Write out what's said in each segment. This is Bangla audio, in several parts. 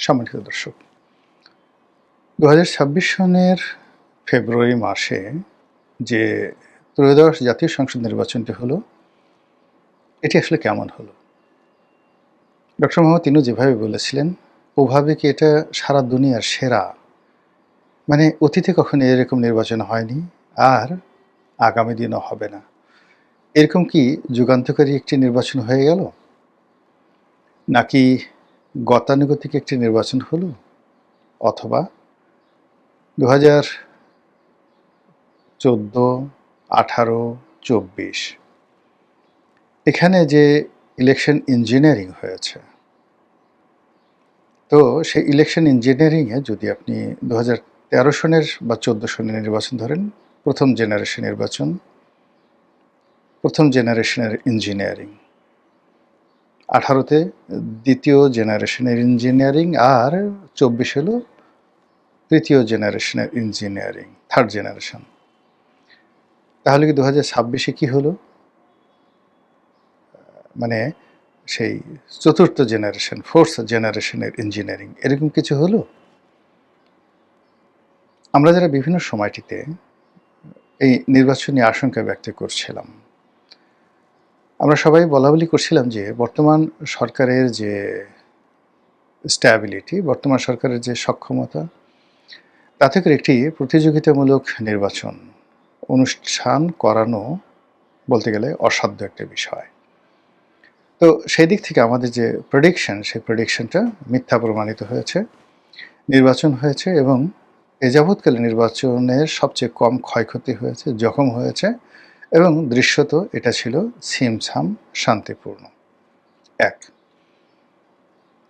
সম্মানিত দর্শক, ২০২৬ সনের ফেব্রুয়ারি মাসে যে ত্রয়োদশ জাতীয় সংসদ নির্বাচনটি হলো, এটি আসলে কেমন হলো? ডক্টর মোহাম্মদ ইউনূস যেভাবে বলেছিলেন, ওভাবে কি এটা সারা দুনিয়ার সেরা? মানে অতীতে কখনো এরকম নির্বাচন হয়নি, আর আগামী দিনও হবে না। এরকম কি যুগান্তকারী একটি নির্বাচন হয়ে গেল? নাকি গতানুগতিক একটি নির্বাচন হলো? অথবা ২০১৪, ১৮, ২৪ এখানে যে ইলেকশন ইঞ্জিনিয়ারিং হয়েছে, তো সেই ইলেকশন ইঞ্জিনিয়ারিংয়ে যদি আপনি ২০১৩ সনের বা ১৪ সনের নির্বাচন ধরেন, প্রথম জেনারেশনের ইঞ্জিনিয়ারিং, ১৮তে দ্বিতীয় জেনারেশনের ইঞ্জিনিয়ারিং, আর ২৪ হলো তৃতীয় জেনারেশনের ইঞ্জিনিয়ারিং, থার্ড জেনারেশন। তাহলে কি ২০২৬-এ কী হলো? মানে সেই চতুর্থ জেনারেশন, ফোর্থ জেনারেশনের ইঞ্জিনিয়ারিং, এরকম কিছু হলো? আমরা যারা বিভিন্ন সময়টিতে এই নির্বাচনী আশঙ্কা ব্যক্ত করছিলাম, আমরা সবাই বলাবলি করছিলাম যে বর্তমান সরকারের যে স্ট্যাবিলিটি, বর্তমান সরকারের যে সক্ষমতা, তাতে করে একটি প্রতিযোগিতামূলক নির্বাচন অনুষ্ঠান করানো বলতে গেলে অসাধ্য একটা বিষয়। তো সেই দিক থেকে আমাদের যে প্রেডিকশন, সেই প্রেডিকশনটা মিথ্যা প্রমাণিত হয়েছে। নির্বাচন হয়েছে এবং এ যাবৎকালে নির্বাচনের সবচেয়ে কম ক্ষয়ক্ষতি হয়েছে, জখম হয়েছে, এবং দৃশ্যত এটা ছিল ছিমছাম শান্তিপূর্ণ। ১।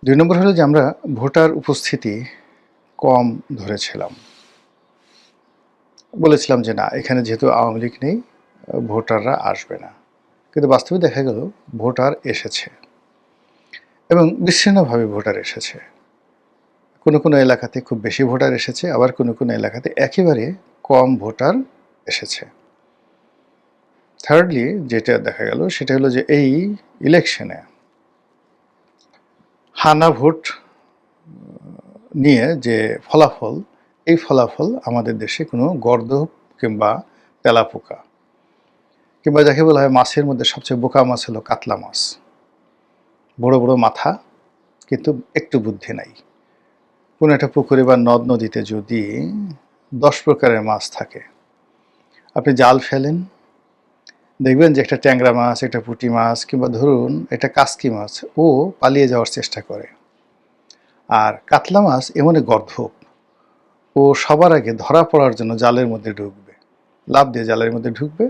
২ নম্বর হলো যে আমরা ভোটার উপস্থিতি কম ধরেছিলাম। বলেছিলাম যে না, এখানে যেহেতু আওয়ামী লীগ নেই, ভোটাররা আসবে না। কিন্তু বাস্তবে দেখা গেল ভোটার এসেছে, এবং বিচ্ছিন্নভাবে ভোটার এসেছে। কোনো কোনো এলাকাতে খুব বেশি ভোটার এসেছে, আবার কোনো কোনো এলাকাতে একেবারে কম ভোটার এসেছে। থার্ডলি যেটা দেখা গেল সেটা হলো যে এই ইলেকশনে হানা ভোট নিয়ে যে ফলাফল, এই ফলাফল আমাদের দেশে কোনো গর্দভ কিংবা তেলাপোকা, কিংবা যাকে বলা হয় মাছের মধ্যে সবচেয়ে বোকা মাছ হলো কাতলা মাছ। বড় বড় মাথা, কিন্তু একটু বুদ্ধি নাই। কোনো একটা পুকুরে বা নদ নদীতে যদি 10 প্রকারের মাছ থাকে, আপনি জাল ফেলেন, দেখবেন যে একটা ট্যাংরা মাছ, একটা পুঁটি মাছ, কিংবা ধরুন একটা কাসকি মাছ, ও পালিয়ে যাওয়ার চেষ্টা করে। আর কাতলা মাছ এমনই গর্দভ, ও সবার আগে ধরা পড়ার জন্য জালের মধ্যে ঢুকবে, লাফ দিয়ে জালের মধ্যে ঢুকবে,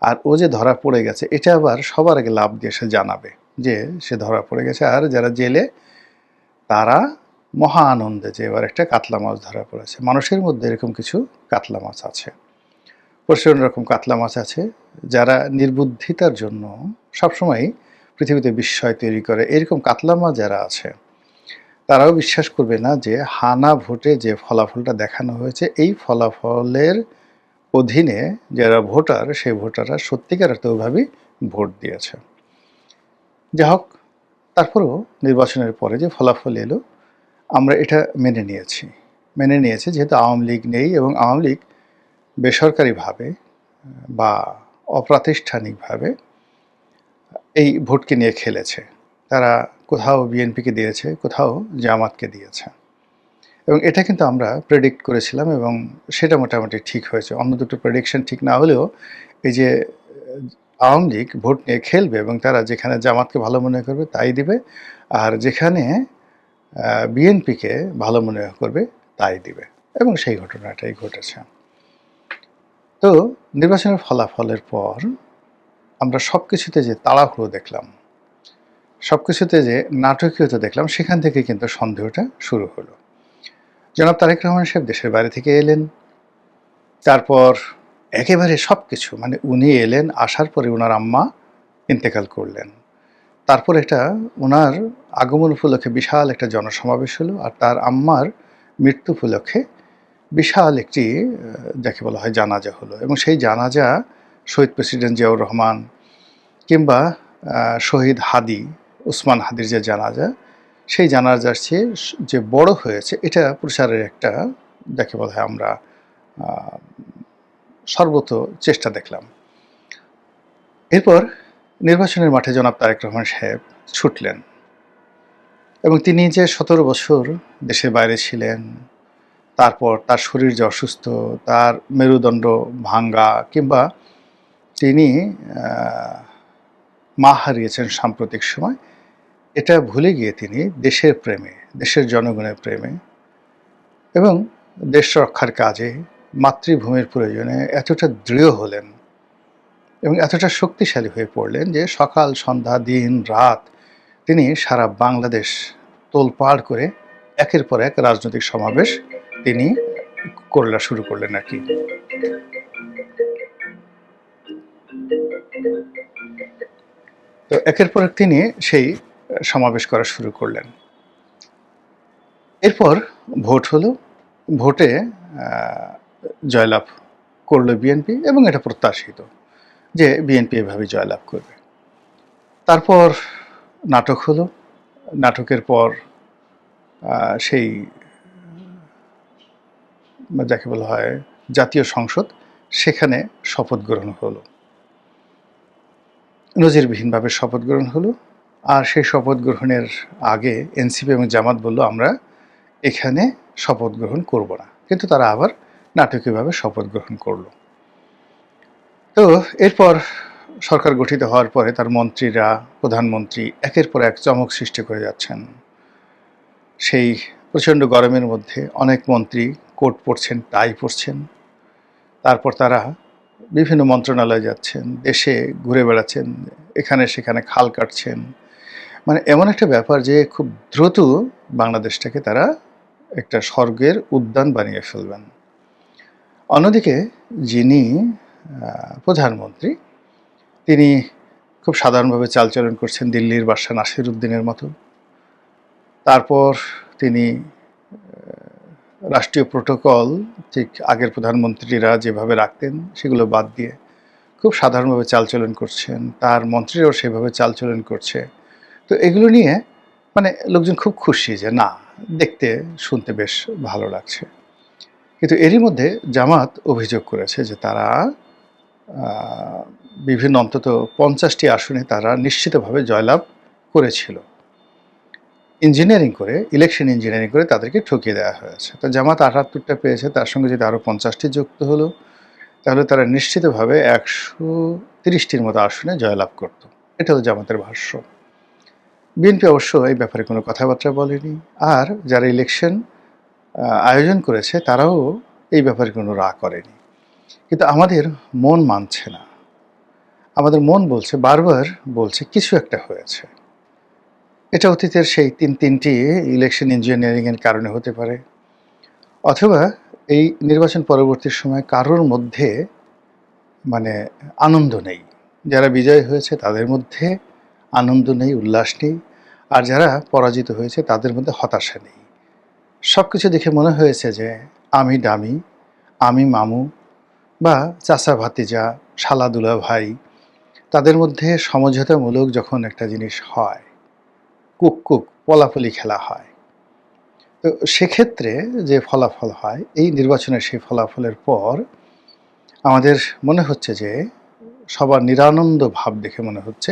আর ও যে ধরা পড়ে গেছে এটা আবার সবার আগে লাফ দিয়ে সে জানাবে যে সে ধরা পড়ে গেছে। আর যারা জেলে, তারা মহা আনন্দে যে এবার একটা কাতলা মাছ ধরা পড়েছে। মানুষের মধ্যে এরকম কিছু কাতলা মাছ আছে, প্রচণ্ড রকম কাতলা মাছ আছে, যারা নির্বুদ্ধিতার জন্য সবসময় পৃথিবীতে বিস্ময় তৈরি করে। এরকম কাতলা মাছ যারা আছে, তারাও বিশ্বাস করবে না যে হানা ভোটে যে ফলাফলটা দেখানো হয়েছে, এই ফলাফলের অধীনে যারা ভোটার, সেই ভোটাররা সত্যিকার অর্থভাবেই ভোট দিয়েছে। যা হোক, তারপরেও নির্বাচনের পরে যে ফলাফল এলো, আমরা এটা মেনে নিয়েছি যেহেতু আওয়ামী লীগ নেই, এবং আওয়ামী লীগ বেসরকারিভাবে বা অপ্রাতিষ্ঠানিকভাবে এই ভোটকে নিয়ে খেলেছে। তারা কোথাও বিএনপিকে দিয়েছে, কোথাও জামাতকে দিয়েছে, এবং এটা কিন্তু আমরা প্রেডিক্ট করেছিলাম, এবং সেটা মোটামুটি ঠিক হয়েছে। অন্য দুটো প্রেডিকশন ঠিক না হলেও এই যে আওয়ামী লীগ ভোট নিয়ে খেলবে, এবং তারা যেখানে জামাতকে ভালো মনে করবে তাই দিবে, আর যেখানে বিএনপিকে ভালো মনে করবে তাই দিবে, এবং সেই ঘটনাটাই ঘটেছে। তো নির্বাচনের ফলাফলের পর আমরা সব কিছুতে যে তাড়াহুড়ো দেখলাম, সব কিছুতে যে নাটকীয়তা দেখলাম, সেখান থেকে কিন্তু সন্দেহটা শুরু হলো। জনাব তারেক রহমান সাহেব দেশের বাইরে থেকে এলেন, তারপর একেবারে সব কিছু, মানে উনি এলেন, আসার পরে ওনার আম্মা ইন্তেকাল করলেন, তারপর এটা ওনার আগমন উপলক্ষে বিশাল একটা জনসমাবেশ হলো, আর তার আম্মার মৃত্যু উপলক্ষে বিশাল একটি যাকে বলা হয় জানাজা হলো, এবং সেই জানাজা শহীদ প্রেসিডেন্ট জিয়াউর রহমান কিংবা শহীদ হাদি, ওসমান হাদির যে জানাজা, সেই জানাজার চেয়ে যে বড় হয়েছে এটা প্রচারের একটা যাকে বলা হয় আমরা সর্বত চেষ্টা দেখলাম। এরপর নির্বাচনের মাঠে জনাব তারেক রহমান সাহেব ছুটলেন এবং তিনি যে ১৭ বছর দেশের বাইরে ছিলেন, তারপর তার শরীর যে অসুস্থ, তার মেরুদণ্ড ভাঙ্গা কিংবা তিনি মা হারিয়েছেন সাম্প্রতিক সময়, এটা ভুলে গিয়ে তিনি দেশের প্রেমে, দেশের জনগণের প্রেমে এবং দেশ রক্ষার কাজে মাতৃভূমির প্রয়োজনে এতটা দৃঢ় হলেন এবং এতটা শক্তিশালী হয়ে পড়লেন যে সকাল সন্ধ্যা দিন রাত তিনি সারা বাংলাদেশ তোলপাড় করে একের পর এক রাজনৈতিক সমাবেশ তিনি শুরু করলেন আর কি। তো একের পর এক তিনি সেই সমাবেশ করা শুরু করলেন। এরপর ভোট হলো, ভোটে জয়লাভ করলো বিএনপি এবং এটা প্রত্যাশিত যে বিএনপি এভাবে জয়লাভ করবে। তারপর নাটক হলো, নাটকের পর সেই যাকে বলা হয় জাতীয় সংসদ, সেখানে শপথ গ্রহণ হলো, নজিরবিহীনভাবে শপথ গ্রহণ হলো। আর সেই শপথ গ্রহণের আগে এনসিপি এবং জামাত বলল আমরা এখানে শপথ গ্রহণ করব না, কিন্তু তারা আবার নাটকীয়ভাবে শপথ গ্রহণ করলো। তো এরপর সরকার গঠিত হওয়ার পরে তার মন্ত্রীরা, প্রধানমন্ত্রী একের পর এক চমক সৃষ্টি করে যাচ্ছেন। সেই প্রচণ্ড গরমের মধ্যে অনেক মন্ত্রী কোট পরছেন, টাই পরছেন, তারপর তারা বিভিন্ন মন্ত্রণালয়ে যাচ্ছেন, দেশে ঘুরে বেড়াচ্ছেন, এখানে সেখানে খাল কাটছেন। মানে এমন একটা ব্যাপার যে খুব দ্রুত বাংলাদেশটাকে তারা একটা স্বর্গের উদ্যান বানিয়ে ফেলবেন। অন্যদিকে যিনি প্রধানমন্ত্রী, তিনি খুব সাধারণভাবে চালচলন করছেন দিল্লির বাদশা নাসিরুদ্দিনের মতো। তারপর তিনি রাষ্ট্রীয় প্রোটোকল ঠিক আগের প্রধানমন্ত্রীরা যেভাবে রাখতেন সেগুলো বাদ দিয়ে খুব সাধারণভাবে চালচলন করছেন, তার মন্ত্রীরাও সেভাবে চালচলন করছে। তো এগুলো নিয়ে মানে লোকজন খুব খুশি যে না, দেখতে শুনতে বেশ ভালো লাগছে। কিন্তু এরই মধ্যে জামাত অভিযোগ করেছে যে তারা বিভিন্ন অন্তত 50টি আসনে তারা নিশ্চিতভাবে জয়লাভ করেছিল। ইঞ্জিনিয়ারিং করে, ইলেকশন ইঞ্জিনিয়ারিং করে তাদেরকে ঠকিয়ে দেওয়া হয়েছে। তো জামাত 78টা পেয়েছে, তার সঙ্গে যদি আরও 50টি যুক্ত হলো তাহলে তারা নিশ্চিতভাবে 130টির মতো আসনে জয়লাভ করত। এটা হলো জামাতের ভাষ্য। বিএনপি অবশ্য এই ব্যাপারে কোনো কথাবার্তা বলেনি, আর যারা ইলেকশন আয়োজন করেছে তারাও এই ব্যাপারে কোনো রা করেনি। কিন্তু আমাদের মন মানছে না, আমাদের মন বলছে, বারবার বলছে কিছু একটা হয়েছে। এটা অতীতের সেই তিনটি ইলেকশন ইঞ্জিনিয়ারিংয়ের কারণে হতে পারে, অথবা এই নির্বাচন পরবর্তী সময় কারোর মধ্যে মানে আনন্দ নেই। যারা বিজয় হয়েছে তাদের মধ্যে আনন্দ নেই, উল্লাস নেই, আর যারা পরাজিত হয়েছে তাদের মধ্যে হতাশা নেই। সব কিছু দেখে মনে হয়েছে যে আমি দামি, আমি মামু বা চাচা ভাতিজা, শালা দুলা ভাই, তাদের মধ্যে সমঝোতামূলক যখন একটা জিনিস হয়, কুক পলাফলি খেলা হয়, তো সেক্ষেত্রে যে ফলাফল হয়, এই নির্বাচনের সেই ফলাফলের পর আমাদের মনে হচ্ছে যে সবার নিরানন্দ ভাব দেখে মনে হচ্ছে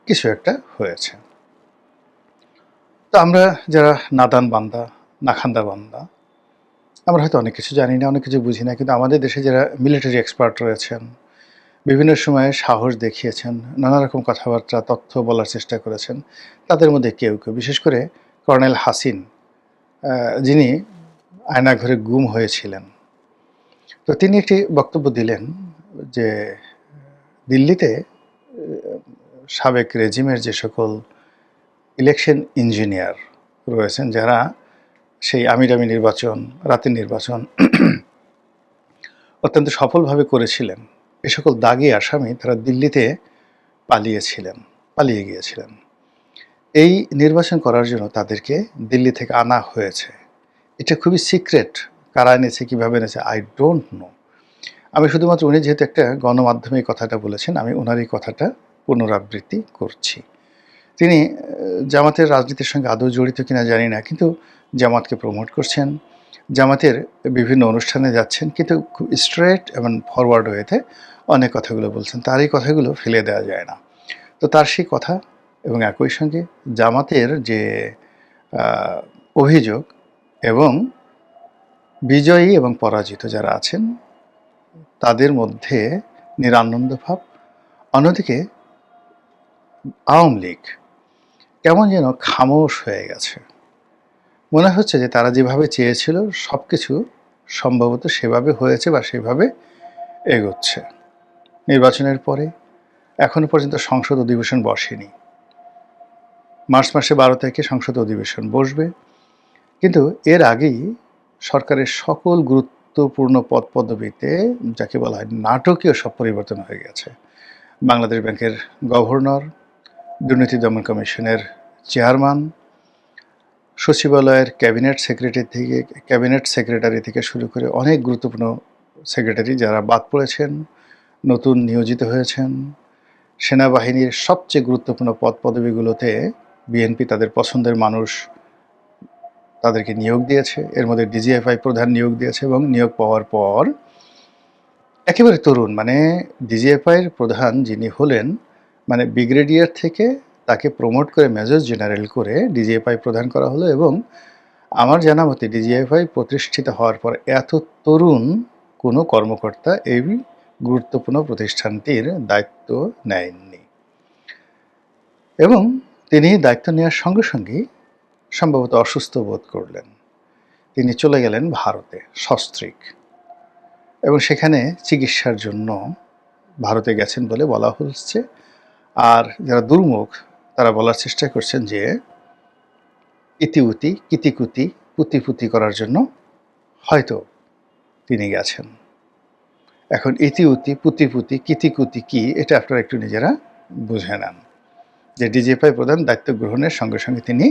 কিছু একটা হয়েছে। তো আমরা যারা নাদান বান্দা, নাখান্দা বান্দা, আমরা হয়তো অনেক কিছু জানি না, অনেক কিছু বুঝি না, কিন্তু আমাদের দেশে যারা মিলিটারি এক্সপার্ট রয়েছেন, বিভিন্ন সময়ে সাহস দেখিয়েছেন, নানা রকম কথাবার্তা তথ্য বলার চেষ্টা করেছেন, তাদের মধ্যে কেউ বিশেষ করে কর্নেল হাসিন, যিনি আয়নাঘরে গুম হয়েছিলেন, তো তিনি একটি বক্তব্য দিলেন যে দিল্লিতে সাবেক রেজিমের যে সকল ইলেকশন ইঞ্জিনিয়ার রয়েছেন, যারা সেই আমিরামি নির্বাচন, রাতের নির্বাচন অত্যন্ত সফলভাবে করেছিলেন, এ সকল দাগি আসামি তারা দিল্লিতে পালিয়ে গিয়েছিলেন। এই নির্বাচন করার জন্য তাদেরকে দিল্লি থেকে আনা হয়েছে। এটা খুবই সিক্রেট, কারা এনেছে, কীভাবে এনেছে, আই ডোন্ট নো। আমি শুধুমাত্র উনি যেহেতু একটা গণমাধ্যমে এই কথাটা বলেছেন, আমি ওনার এই কথাটা পুনরাবৃত্তি করছি তিনি জামাতের রাজনীতির সঙ্গে আদৌ জড়িত কিনা জানি না, কিন্তু জামাতকে প্রমোট করছেন, জামাতের বিভিন্ন অনুষ্ঠানে যাচ্ছেন, কিন্তু খুব স্ট্রেট এবং ফরওয়ার্ড ওয়েতে অনেক কথাগুলো বলছেন। তার এই কথাগুলো ফেলে দেওয়া যায় না। তো তার সেই কথা এবং একই সঙ্গে জামাতের যে অভিযোগ এবং বিজয়ী এবং পরাজিত যারা আছেন তাদের মধ্যে নিরানন্দ ভাব। অন্যদিকে আওয়ামী লীগ কেমন যেন খামোশ হয়ে গেছে। মনে হচ্ছে যে তারা যেভাবে চেয়েছিল সব কিছু সম্ভবত সেভাবে হয়েছে বা সেভাবে এগোচ্ছে। নির্বাচনের পরে এখনো পর্যন্ত সংসদ অধিবেশন বসেনি। মার্চ মাসে 12 তারিখে সংসদ অধিবেশন বসবে, কিন্তু এর আগেই সরকারের সকল গুরুত্বপূর্ণ পদ পদবিতে যাকে বলা হয় নাটকীয় সব পরিবর্তন হয়ে গেছে। বাংলাদেশ ব্যাংকের গভর্নর, দুর্নীতি দমন কমিশনের চেয়ারম্যান, সচিবালয়ের ক্যাবিনেট সেক্রেটারি থেকে শুরু করে অনেক গুরুত্বপূর্ণ সেক্রেটারি যারা বাদ পড়েছেন, নতুন নিয়োজিত হয়েছেন। সেনাবাহিনীর সবচেয়ে গুরুত্বপূর্ণ পদ পদবিগুলোতে বিএনপি তাদের পছন্দের মানুষ তাদেরকে নিয়োগ দিয়েছে। এর মধ্যে ডিজিএফআই প্রধান নিয়োগ দিয়েছে এবং নিয়োগ পাওয়ার পর একেবারে তরুণ, মানে ডিজিএফআইয়ের প্রধান যিনি হলেন, মানে ব্রিগেডিয়ার থেকে তাকে প্রমোট করে মেজর জেনারেল করে ডিজিএফআই প্রধান করা হলো। এবং আমার জানা মতে ডিজিএফআই প্রতিষ্ঠিত হওয়ার পর এত তরুণ কোনো কর্মকর্তা এই গুরুত্বপূর্ণ প্রতিষ্ঠানটির দায়িত্ব নেননি। এবং তিনি দায়িত্ব নেওয়ার সঙ্গে সঙ্গেই সম্ভবত অসুস্থ বোধ করলেন। তিনি চলে গেলেন ভারতে সস্ত্রীক, এবং সেখানে চিকিৎসার জন্য ভারতে গেছেন বলে বলা হচ্ছে। আর যারা দুর্মুখ তারা বলার চেষ্টা করছেন যে ইতিউতি কিতিকুতি পুতি করার জন্য হয়তো তিনি গেছেন। এখন ইতিউতি পুতি কিতিকুতি কি, এটা আপনারা একটু নিজেরা বুঝে নেন। যে ডিজিএফআই প্রধান দায়িত্ব গ্রহণের সঙ্গে সঙ্গে তিনি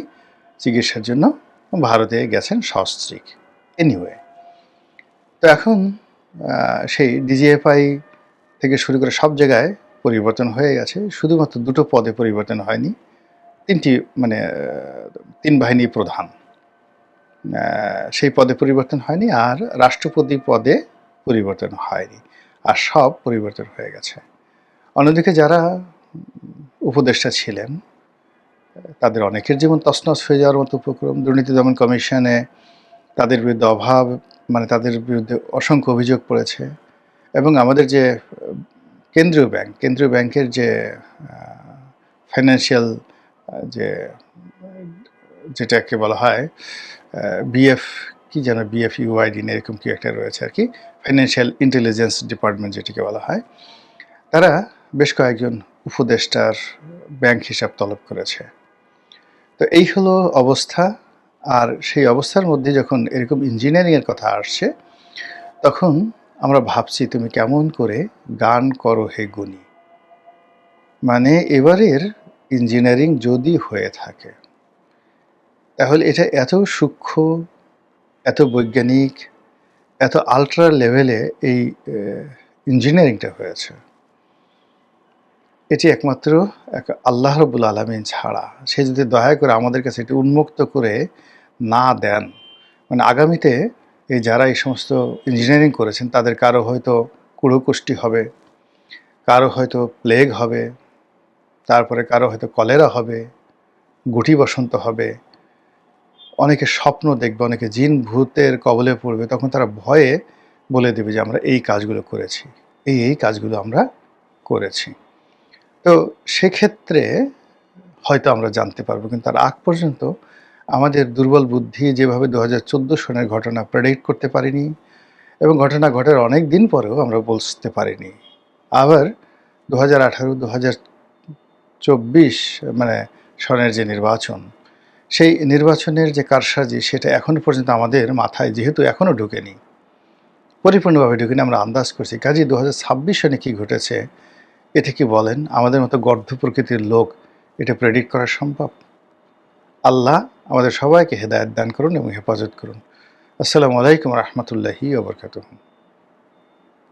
চিকিৎসার জন্য ভারতে গেছেন সস্ত্রীক। এনিওয়ে, তো এখন সেই ডিজিএফআই থেকে শুরু করে সব জায়গায় পরিবর্তন হয়ে গেছে। শুধুমাত্র দুটো পদে পরিবর্তন হয়নি, তিন বাহিনী প্রধান সেই পদে পরিবর্তন হয়নি, আর রাষ্ট্রপতি পদে পরিবর্তন হয়নি, আর সব পরিবর্তন হয়ে গেছে। অন্যদিকে যারা উপদেষ্টা ছিলেন তাদের অনেকের জীবন তছনছ হয়ে যাওয়ার মতো উপক্রম। দুর্নীতি দমন কমিশনে তাদের বিরুদ্ধে তাদের বিরুদ্ধে অসংখ্য অভিযোগ পড়েছে। এবং আমাদের যে কেন্দ্রীয় ব্যাংকের যে ফাইন্যান্সিয়াল যেটাকে বলা হয় বিএফ ইউআইডি এরকম কি একটা রয়েছে আর কি, ফাইন্যান্সিয়াল ইন্টেলিজেন্স ডিপার্টমেন্ট যেটিকে বলা হয়, তারা বেশ কয়েকজন উপদেষ্টার ব্যাংক হিসাব তলব করেছে। তো এই হলো অবস্থা। আর সেই অবস্থার মধ্যে যখন এরকম ইঞ্জিনিয়ারিংয়ের কথা আসছে, তখন আমরা ভাবছি তুমি কেমন করে গান করো হে গুণী। মানে এবারের ইঞ্জিনিয়ারিং যদি হয়ে থাকে তাহলে এটা এত সূক্ষ্ম, এত বৈজ্ঞানিক, এত আলট্রা লেভেলে এই ইঞ্জিনিয়ারিংটা হয়েছে, এটি একমাত্র আল্লাহ রাব্বুল আলামিন ছাড়া। সে যদি দয়া করে আমাদের কাছে এটি উন্মুক্ত করে না দেন, মানে আগামীতে এই যারা এই সমস্ত ইঞ্জিনিয়ারিং করেছেন তাদের কারো হয়তো কুড়োকুষ্টি হবে, কারো হয়তো প্লেগ হবে, তারপরে কারো হয়তো কলেরা হবে, গুটি বসন্ত হবে, অনেকে স্বপ্ন দেখবে, অনেকে জিন ভূতের কবলে পড়বে। তখন তারা ভয়ে বলে দেবে যে আমরা এই কাজগুলো করেছি, এই কাজগুলো আমরা করেছি। তো সেক্ষেত্রে হয়তো আমরা জানতে পারবো, কিন্তু তার আগ পর্যন্ত আমাদের দুর্বল বুদ্ধি যেভাবে 2014 সনের ঘটনা প্রেডিক্ট করতে পারিনি, এবং ঘটনা ঘটার অনেক দিন পরেও আমরা বুঝতে পারিনি। আবার 2018-2024 মানে সনের যে নির্বাচন, সেই নির্বাচনের যে কারসাজি, সেটা এখনো পর্যন্ত আমাদের মাথায় যেহেতু এখনও ঢুকেনি, পরিপূর্ণভাবে ঢুকেনি, আমরা আন্দাজ করছি। কাজেই 2026 সনে কী ঘটেছে এটা কি বলেন আমাদের মতো গর্ধ প্রকৃতির লোক এটা প্রেডিক্ট করা সম্ভব? আল্লাহ আমাদের সবাইকে হেদায়েত দান করুন এবং হেফাজত করুন। আসসালামু আলাইকুম রহমতুল্লাহি ওয়া বারাকাতুহু।